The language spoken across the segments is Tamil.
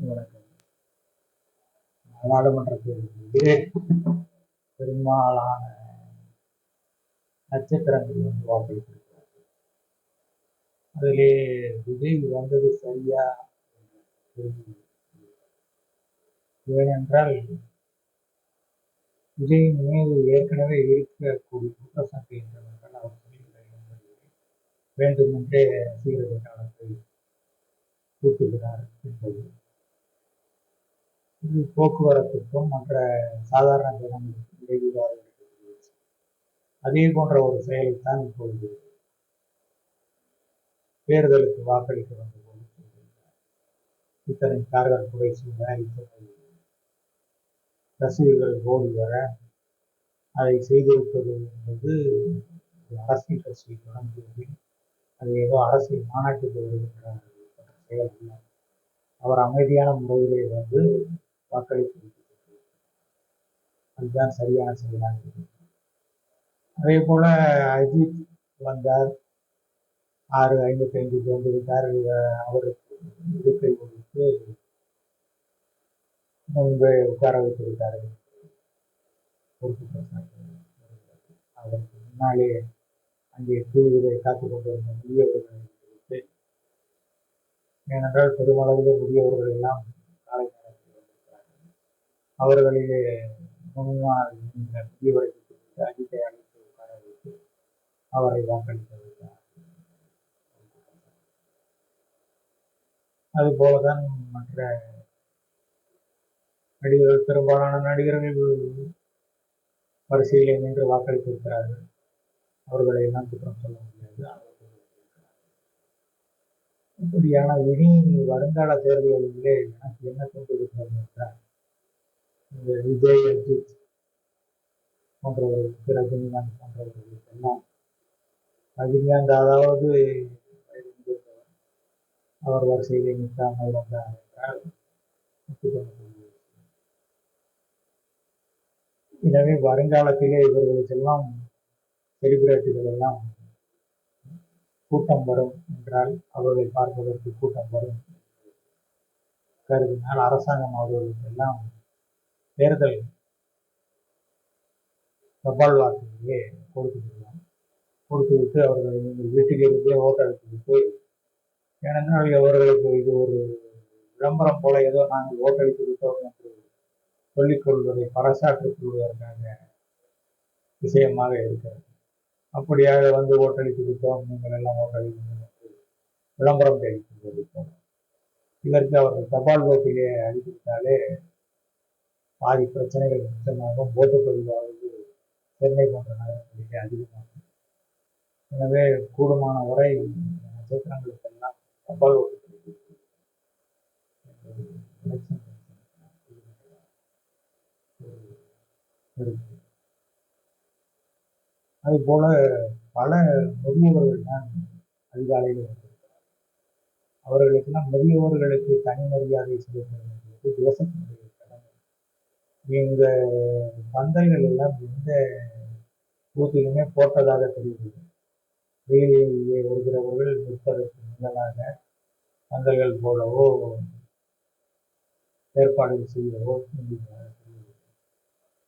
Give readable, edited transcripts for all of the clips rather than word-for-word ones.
வணக்கம். நாடாளுமன்ற தேர்தலிலே பெரும்பாலான நட்சத்திரங்கள் வாக்களித்திருக்கிறார்கள். அதிலே விஜய் வந்தது சரியா? ஏனென்றால் விஜயின் மீது ஏற்கனவே இருக்கக்கூடிய குற்றச்சாட்டு என்னவென்றால் அவர் சொல்லுகிற வேண்டுமென்றே ரசிகர்கள் காலத்தை கூட்டுகிறார் என்பது. இது போக்குவரத்துக்கும் மற்ற சாதாரண ஜனங்களுக்கும் இடையூறாக இருக்கிறது. அதே போன்ற ஒரு செயலைத்தான் இப்பொழுது தேர்தலுக்கு வாக்களிக்க வந்த போது இத்தனை கார்கள் புகை சூழ இத்தனை ரசிகர்கள் ஓடி வர அதை செய்திருப்பது என்பது அரசியல் கட்சியை தொடங்குவதில் அது ஏதோ அரசியல் மாநாட்டுக்கு வருகின்ற செயல் அல்ல. அவர் அமைதியான முறையிலே வந்து வாக்களித்து அதுதான் சரியான செயலாக இருக்கு. அதே போல அஜித் வந்தார், 6:55 வந்துவிட்டார். அவருக்கு இருக்கை கொடுத்து முன்பே உட்கார வைத்திருக்கிறார்கள். அதற்கு முன்னாலே அங்கே தீவிரை காத்துக் கொண்டிருந்த முதியவர்களை குறித்து, ஏனென்றால் பெருமளவிலே முதியவர்கள் எல்லாம் காலை நேரத்தில் வந்திருக்கிறார்கள். அவர்களிலே முன்னாள் முதியவரை அஜித்தை அழைத்து உட்கார வைத்து அவரை வாக்களிக்க வைத்தார். அதுபோலதான் மற்ற நடிகர்கள், பெரும்பாலான நடிகர்கள் வரிசையிலே நின்று வாக்களித்திருக்கிறார்கள். அவர்களை எல்லாம் குற்றம் சொல்ல முடியாது. இப்படியான இனி வருங்கால தேர்தல்களிலே எனக்கு என்ன தோன்றுகிறது என்றால், இந்த விஜய், அஜித் போன்றவர்களுக்கு, ரஜினிகாந்த் போன்றவர்களுக்கு எல்லாம், ரஜினிகாந்த் அதாவது அவர் வரிசையிலே நிற்காமல் வந்தார் என்றால் எனவே வருங்காலத்திலே இவர்களுக்கெல்லாம் செலிபிரிட்டிகள் எல்லாம் கூட்டம் வரும் என்றால், அவர்களை பார்ப்பதற்கு கூட்டம் வரும் கருதினால் அரசாங்கம் அவர்களுக்கு எல்லாம் தேர்தல் தபால் வாக்குகளே கொடுத்துவிட்டு அவர்களை நீங்கள் வீட்டிலிருந்தே ஓட்டளித்து விட்டு, ஏனென்றால் அவர்களுக்கு இது ஒரு விளம்பரம் போல ஏதோ நாங்கள் ஓட்டளித்து விட்டோம் என்று சொல்லிக் கொள்வதை பறைசாற்றிக் கொள்வதற்கான விஷயமாக இருக்கிறது. அப்படியாக வந்து ஓட்டளித்து விட்டோம், நீங்கள் எல்லாம் ஓட்டளித்து விளம்பரம் தெரிவிக்கும். இதற்கு அவர்கள் தபால் ஓட்டிலே அளித்துவிட்டாலே பாதி பிரச்சனைகள் நிச்சயமாகவும் ஓட்டுப்பதிவாவது சென்னை போன்ற நகரங்களிலே அதிகமாகும். எனவே கூடுமான வரை நட்சத்திரங்களுக்கெல்லாம் தபால் ஓட்டு அது போல பல முதியவர்கள் தான் அதிகாலையில் வந்திருக்கிறார். அவர்களுக்கெல்லாம் முதியவர்களுக்கு தனி மரியாதை செலுத்துவது தேசத்தினுடைய கடமை. இந்த பந்தல்கள் எல்லாம் எந்த பூத்திலுமே போட்டதாக தெரிகிறது. வெயிலே வருகிறவர்கள் நிற்பதற்கு முதலாக பந்தல்கள் போலவோ ஏற்பாடுகள் செய்யவோ சிந்திக்கிறார்கள்.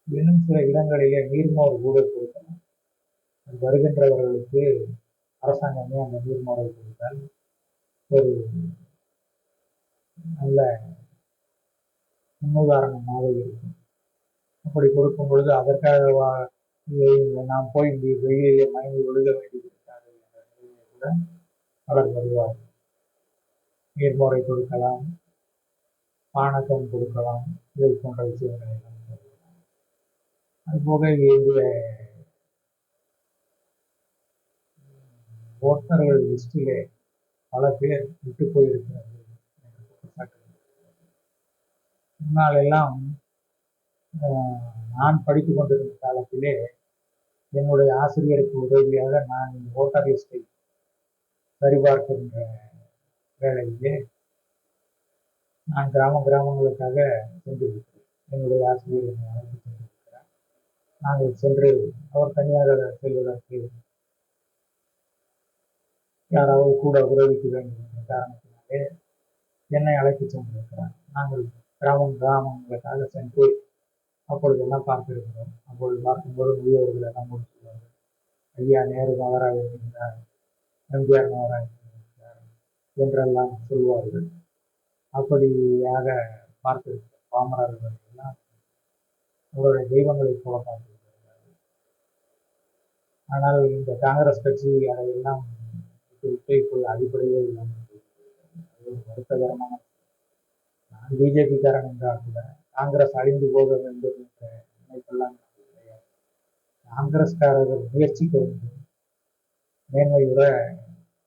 இன்னும் சில இடங்களிலே நீர்மோர் கூட கொடுக்கலாம். வருகின்றவர்களுக்கு அரசாங்கமே அந்த நீர்மோரை கொடுத்தால் ஒரு நல்ல முன்னுதாரணமாக இருக்கும். அப்படி கொடுக்கும் பொழுது அதற்காக நாம் போய் வெயிலே மயங்கி ஒழுக வேண்டியிருக்காது என்ற நிலையை கூட பலர் வருவார்கள். நீர்மோரை கொடுக்கலாம், பானகம் கொடுக்கலாம், இதை போன்ற விஷயங்களை அதுபோக இந்த ஓட்டுநர்கள் லிஸ்டிலே பல பேர் விட்டு போயிருக்கிறார்கள். முன்னால் எல்லாம் நான் படித்துக் கொண்டிருந்த காலத்திலே என்னுடைய ஆசிரியருக்கு உதவியாக நான் ஓட்டர் லிஸ்டை சரிபார்க்கின்ற வேளையிலே நான் கிராமங்களுக்காக சென்றிருக்கிறேன். என்னுடைய ஆசிரியர் என்னை அழைத்து சென்றிருக்கிறார். நாங்கள் சென்று அவர் தனியாக செல்வதற்கு யாராவது கூட உதவிக்க வேண்டும் என்ற காரணத்தினாலே என்னை அழைத்து சென்றிருக்கிறார். நாங்கள் கிராமங்களுக்காக சென்று அப்பொழுதெல்லாம் பார்த்திருக்கிறோம். அப்பொழுது பார்க்கும்போது முதியவர்கள் எல்லாம் சொல்வார்கள், ஐயா நேரு நகராக இருக்கின்றார், எம்ஜிஆர் நகராக இருக்கின்றார் என்றெல்லாம் சொல்வார்கள். அப்படியாக பார்த்திருக்கிறோம். பாமரர்கள் எல்லாம் அவருடைய தெய்வங்களைப் போல பார்த்திருக்கிறார்கள். ஆனால் இந்த காங்கிரஸ் கட்சி அதையெல்லாம் விட்டு இப்போது அடிப்படையே இல்லாமல் அது வருத்தகரமான. நான் பிஜேபிக்காரன் என்றால் கூட காங்கிரஸ் அழிந்து போக வேண்டும் என்ற நினைப்பெல்லாம் கிடையாது. காங்கிரஸ்காரர்கள் முயற்சிக்க வேண்டும், மேன்மையுற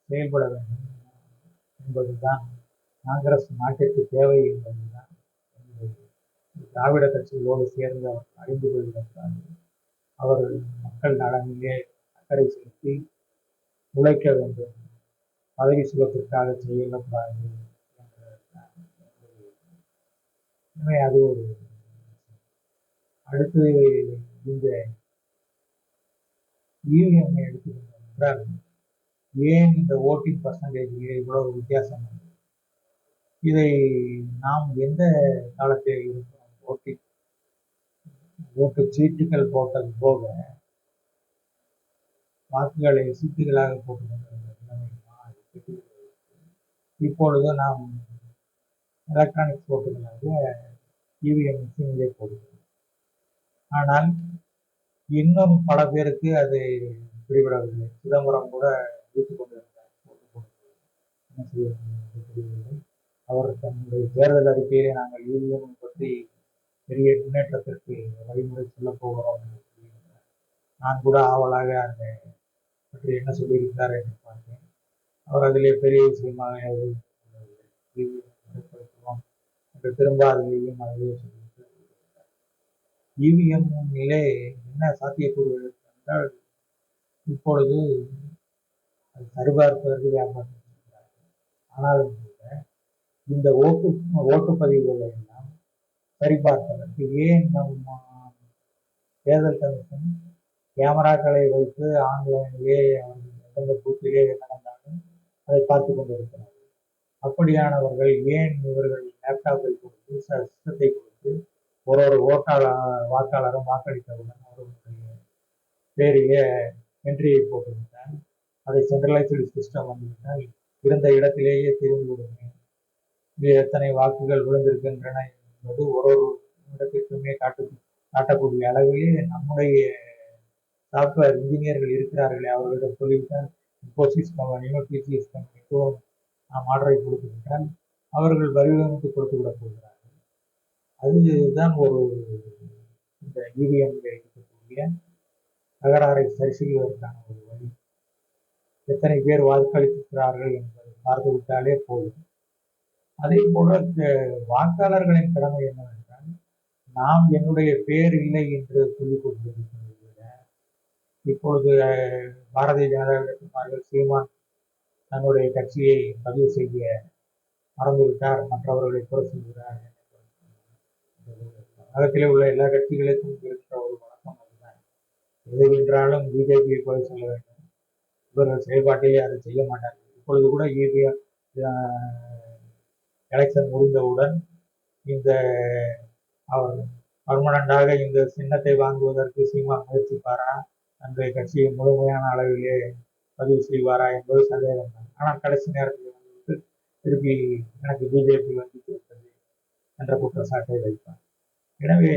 செயல்பட வேண்டும் என்பதுதான் காங்கிரஸ் நாட்டிற்கு தேவை என்பதுதான். திராவிட கட்சிகளோடு சேர்ந்து அவர்கள் அழிந்து போய்விடக்கூடாது. அவர்கள் மக்கள் நலனிலே அக்கறை செலுத்தி உழைக்க வேண்டும், பதவி சுகத்திற்காக செய்யக்கூடாது எனவே அது ஒரு. அடுத்து இந்த இவிஎம் எடுத்துக்கொண்டோம் என்றால் ஏன் இந்த ஓட்டிங் பர்சன்டேஜிலே இவ்வளவு வித்தியாசம்? இதை நாம் எந்த காலத்தில் இருக்கிறோம்? ஓட்டு சீட்டுகள் போட்டது போக வாக்குகளை சீட்டுகளாக போட்டுக்கொண்டிருந்த இப்பொழுது நாம் எலக்ட்ரானிக்ஸ் ஓட்டுகளாக இவிஎம் மிஷினிலே போடுகிறோம். ஆனால் இன்னும் பல பேருக்கு அது பிடிபடவில்லை. சிதம்பரம் கூட வைத்துக் கொண்டிருந்தார். என்ன செய்ய அவர் தன்னுடைய தேர்தல் அறிக்கையிலே நாங்கள் இவிஎம் பற்றி பெரிய முன்னேற்றத்திற்கு வழிமுறை சொல்லப் போகிறோம் என்று சொல்லியிருந்தார். நான் கூட ஆவலாக அந்த பற்றி என்ன சொல்லியிருக்கிறார் என்று பார்த்தேன். அவர் அதிலே பெரிய விஷயமாக என்று திரும்ப அதிலேயும் அதிலே சொல்லியிருக்கிறார். இவிஎம் நிலை என்ன சாத்தியக்கூறு என்றால் இப்பொழுது அது சரிபார்ப்பதற்கு வியாபாரம். ஆனால் இந்த ஓட்டுப்பதிவுகளை எல்லாம் சரிபார்ப்பதற்கு ஏன் நம்ம தேர்தல் கமிஷன் கேமராக்களை வைத்து ஆன்லைனிலே எந்தெந்த பூத்திலே என்ன நடந்தாலும் அதை பார்த்து கொண்டிருக்கிறார்கள். அப்படியானவர்கள் ஏன் இவர்கள் லேப்டாப்பை கொடுத்து சிஸ்டத்தை கொடுத்து ஒரு வாக்காளரும் வாக்களித்தவுடன் அவர்களுடைய பேரிலே என்ட்ரியை போட்டுவிட்டால் அதை சென்ட்ரலைஸ்டு சிஸ்டம் வந்துவிட்டால் இருந்த இடத்திலேயே தெரிந்துவிடுமே எத்தனை வாக்குகள் விழுந்திருக்கின்றன என்பது ஒரு இடத்திற்குமே காட்டக்கூடிய அளவிலே நம்முடைய சாப்ட்வேர் இன்ஜினியர்கள் இருக்கிறார்களே அவர்களிடம் சொல்லிவிட்டால் இன்ஃபோசிஸ் கம்பெனியோ டிசிஎஸ் கம்பெனிக்கோ நாம் ஆர்டரை கொடுத்துவிட்டால் அவர்கள் வடிவமைத்து கொடுத்து விட போகிறார்கள். அதுதான் ஒரு இந்த இவிஎம்மில் இருக்கக்கூடிய தகராறை சரி செய்வதற்கான ஒரு வழி. எத்தனை பேர் வாக்களித்திருக்கிறார்கள் என்பதை பார்த்துவிட்டாலே போதும். அதே போல வாக்காளர்களின் கடமை என்னவென்றால் நாம் என்னுடைய பெயர் இல்லை என்று சொல்லிக் கொண்டிருக்கிறதை விட இப்பொழுது பாரதிய ஜனதா வேட்பாளர்கள் சீமான் தன்னுடைய கட்சியை பதிவு செய்ய மறந்துவிட்டார், மற்றவர்களை குறை சொல்கிறார். உலகத்திலே உள்ள எல்லா கட்சிகளுக்கும் இருக்கிற ஒரு வழக்கம் அதுதான். எது என்றாலும் பிஜேபியை குறை சொல்ல வேண்டும், இவர்கள் செயல்பாட்டிலே அதை செய்ய மாட்டார்கள். இப்பொழுது கூட எலெக்ஷன் முடிந்தவுடன் இந்த அவர் பர்மனண்டாக இந்த சின்னத்தை வாங்குவதற்கு சீமான் முயற்சிப்பாரா, அந்த கட்சியை முழுமையான அளவிலே பதிவு செய்வாரா என்பது சந்தேகம் தான். ஆனால் கடைசி நேரத்தில் வந்து திருப்பி எனக்கு பிஜேபி வந்து விட்டது என்ற குற்றச்சாட்டை வைப்பார். எனவே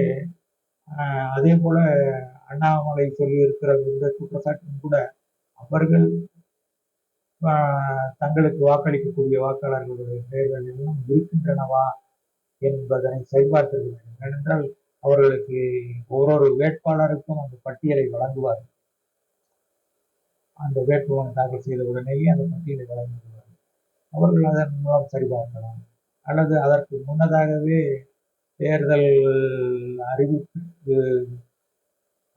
அதே போல அண்ணாமலை சொல்லி இருக்கிற இந்த குற்றச்சாட்டும் கூட அவர்கள் தங்களுக்கு வாக்களிக்கக்கூடிய வாக்காளர்களுடைய பெயர்கள் எல்லாம் இருக்கின்றனவா என்பதனை சரிபார்க்க வேண்டும். ஏனென்றால் அவர்களுக்கு ஒரு வேட்பாளருக்கும் அந்த பட்டியலை வழங்குவார். அந்த வேட்புமனு தாக்கல் செய்த உடனேயே அந்த பட்டியலை வழங்குவார். அவர்கள் அதன் மூலம் சரிபார்க்கலாம். அல்லது அதற்கு முன்னதாகவே தேர்தல்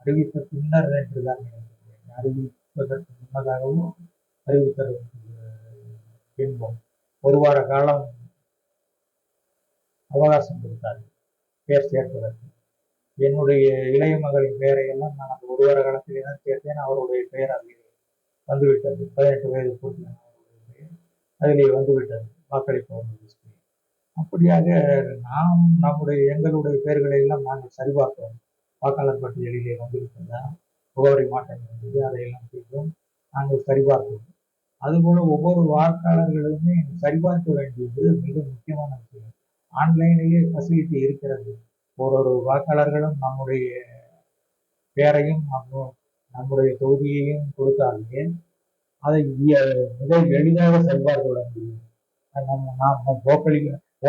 அறிவித்த பின்னர் என்றுதான் நினைக்கிறேன். அறிவிப்பதற்கு முன்னதாகவும் அறிவித்ததற்கு பின்பும் ஒரு வார காலம் அவகாசம் கொடுத்தார்கள் பெயர் சேர்ப்பதற்கு. என்னுடைய இளைய மகளின் பெயரை எல்லாம் நான் அந்த ஒரு வார காலத்திலே தான் சேர்த்தேன். அவருடைய பெயர் அதில் வந்துவிட்டது. 18 வயது பூர்த்தியான அவருடைய பெயர் அதிலே வந்துவிட்டது வாக்களிப்பவர்கள். அப்படியாக நாம் எங்களுடைய பெயர்களை எல்லாம் நாங்கள் சரிபார்த்தோம். வாக்காளர் பட்டியலிலே வந்திருக்கிறதா, முகவரி மாற்றம் இருந்தது, அதையெல்லாம் செய்தோம். நாங்கள் சரிபார்த்தோம். அதுபோல ஒவ்வொரு வாக்காளர்களுமே சரிபார்க்க வேண்டியது மிக முக்கியமான விஷயம். ஆன்லைனிலே ஃபெசிலிட்டி இருக்கிறது. ஒரு வாக்காளர்களும் நம்முடைய பெயரையும் நம்முடைய தொகுதியையும் கொடுத்தாலே அதை மிக எளிதாக சரிபார்த்து விட முடியும். நாம்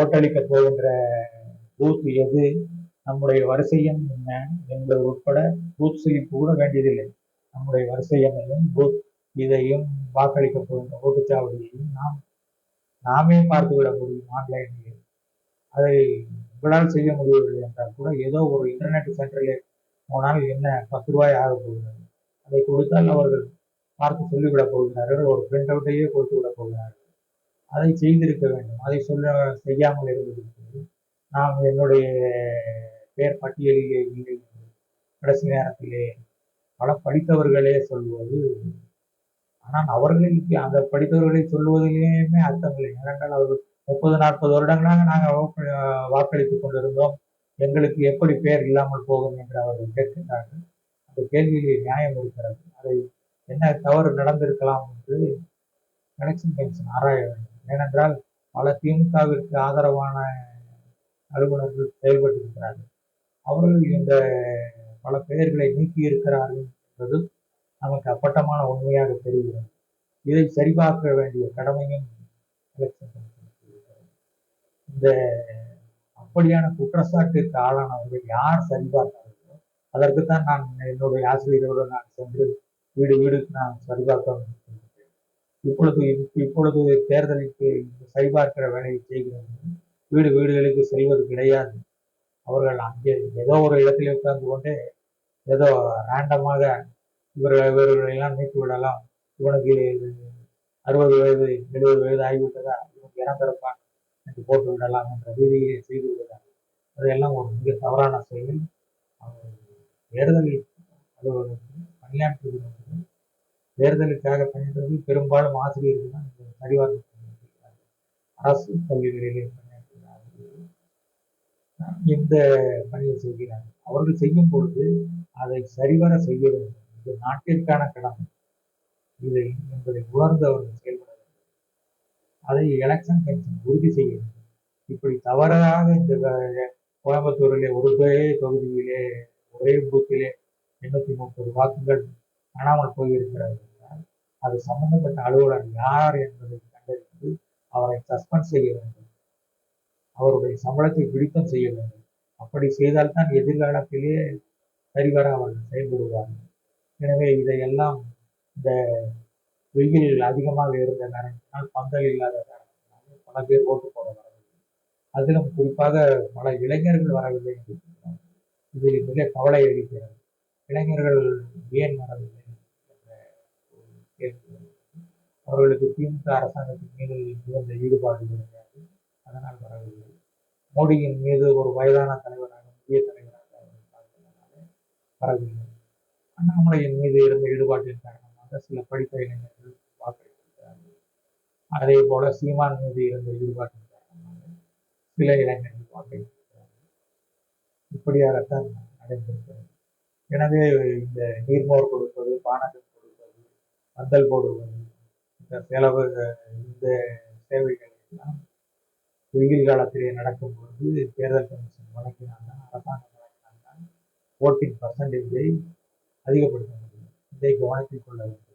ஓட்டளிக்க போகின்ற பூத் எது, நம்முடைய வரிசை எண் என்ன என்பது உட்பட பூத் ஸ்லிப் கூட வேண்டியதில்லை. நம்முடைய வரிசை எண்ணையும் இதையும் வாக்களிக்க போகின்ற ஓட்டுச்சாவடியையும் நாமே பார்த்துவிட முடியும் ஆன்லைனில். அதை உங்களால் செய்ய முடியவில்லை என்றால் கூட ஏதோ ஒரு இன்டர்நெட் சென்டரிலே போனால் என்ன 10 ரூபாய் ஆக போகிறது, அதை கொடுத்தால் அவர்கள் பார்த்து சொல்லிவிடப் போகிறார்கள். ஒரு பிரிண்ட் அவுட்டையே கொடுத்து விடப் போகிறார்கள். அதை செய்திருக்க வேண்டும். அதை செய்யாமல் இருந்திருக்கிறது. நாம் என்னுடைய பெயர் பட்டியலிலே இல்லை கடைசி நேரத்திலே பல படித்தவர்களே சொல்வது. ஆனால் அவர்களுக்கு அந்த படித்தவர்களை சொல்வதிலேயுமே அர்த்தம் இல்லை. ஏனென்றால் அவர்கள் 30-40 வருடங்களாக நாங்கள் வாக்களித்துக் கொண்டிருந்தோம், எங்களுக்கு எப்படி பெயர் இல்லாமல் போகும் என்று அவர்கள் கேட்கின்றார்கள். அந்த கேள்வியிலே நியாயம் இருக்கிறது. அதை என்ன தவறு நடந்திருக்கலாம் என்று எலெக்ஷன் கமிஷன் ஆராய வேண்டும். ஏனென்றால் பல திமுகவிற்கு ஆதரவான அலுவலர்கள் செயல்பட்டிருக்கிறார்கள். அவர்கள் இந்த பல பெயர்களை நீக்கி இருக்கிறார்கள் என்பது நமக்கு அப்பட்டமான உண்மையாக தெரிகிறது. இதை சரிபார்க்க வேண்டிய கடமையும் எலெக்ஷன் கமிஷனுக்கு இருக்கிறது. இந்த அப்படியான குற்றச்சாட்டிற்கு ஆளானவர்கள் யார் சரிபார்த்தார்களோ அதற்குத்தான் நான் என்னுடைய ஆசிரியர்களுடன் நான் சென்று வீடு வீடுக்கு நான் சரிபார்க்க இப்பொழுது தேர்தலுக்கு சரிபார்க்கிற வேலையை செய்கிறோம். வீடுகளுக்கு செல்வது கிடையாது. அவர்கள் அங்கே ஏதோ ஒரு இடத்தில் உட்கார்ந்து கொண்டு ஏதோ ரேண்டமாக இவர்களெல்லாம் நீக்கி விடலாம், இவனுக்கு 60 வயது 70 வயது ஆகிவிட்டதா, இவனுக்கு இறந்திருப்பான் என்று போட்டு விடலாம் என்ற ரீதியிலே செய்து விடுகிறார். அதையெல்லாம் ஒரு மிக தவறான செயல். தேர்தல் அலுவலகத்தில் பணியாற்றுகிறவர்கள் தேர்தலுக்காக பணியாற்றுவது பெரும்பாலும் ஆசிரியர்கள் தான் சரிபார்க்க பணியாற்றுகிறார்கள். அரசு பள்ளிகளிலே பணியாற்றுகிறார்கள், இந்த பணியை செய்கிறார்கள். அவர்கள் செய்யும் பொழுது அதை சரிவர செய்ய வேண்டும். இது நாட்டிற்கான கடமை. இதை என்பதை உணர்ந்து அவர்கள் செயல்பட வேண்டும். அதை எலெக்ஷன் கமிஷன் உறுதி செய்ய வேண்டும். இப்படி தவறாக இந்த கோயம்புத்தூரிலே ஒரே தொகுதியிலே ஒரே பூத்திலே 830 வாக்குகள் காணாமல் போயிருக்கிறது என்றால் அது சம்பந்தப்பட்ட அலுவலர் யார் என்பதை கண்டறிந்து அவரை சஸ்பெண்ட் செய்ய வேண்டும். அவருடைய சம்பளத்தை பிடித்தம் செய்ய வேண்டும். அப்படி செய்தால்தான் எதிர்காலத்திலே சரிவர அவர்கள் செயல்படுவார்கள். எனவே இதையெல்லாம் இந்த வெயில் அதிகமாக இருந்த காரணத்தினால் பந்தல் இல்லாத காரணத்தினால் பல பேர் ஓட்டு போட வரவில்லை. அதிலும் குறிப்பாக பல இளைஞர்கள் வரவில்லை என்று சொல்கிறார்கள். இது மிக கவலை அளிக்கிறது. இளைஞர்கள் ஏன் வரவில்லை என்ற ஒரு கேள்வி. அவர்களுக்கு திமுக அரசாங்கத்தின் மீது மிகுந்த ஈடுபாடு கிடையாது, அதனால் வரவில்லை. மோடியின் மீது ஒரு வயதான தலைவராக முக்கிய தலைவராக பார்த்ததுனால வரவில்லை. அண்ணாமலையின் மீது இருந்த ஈடுபாட்டின் காரணமாக சில படித்த இளைஞர்கள் வாக்களித்திருக்கிறார்கள். அதே போல சீமான் மீது இருந்த ஈடுபாட்டின் காரணமாக சில இளைஞர்கள் வாக்களித்திருக்கிறார்கள். இப்படியாகத்தான் நடைபெறுகிறது. எனவே இந்த நீர்மோர் கொடுப்பது, பானகம் கொடுப்பது, பந்தல் போடுவது, இந்த செலவு, இந்த சேவைகள் எல்லாம் வெயில் காலத்திலே நடக்கும் பொழுது தேர்தல் கமிஷன் வழங்கினால்தான், அரசாங்கம் வழங்கினால்தான் ஓட்டின் பர்சன்டேஜை அதிகப்படுத்த முடியும். இதை கவனத்தில் கொள்ள வேண்டும்.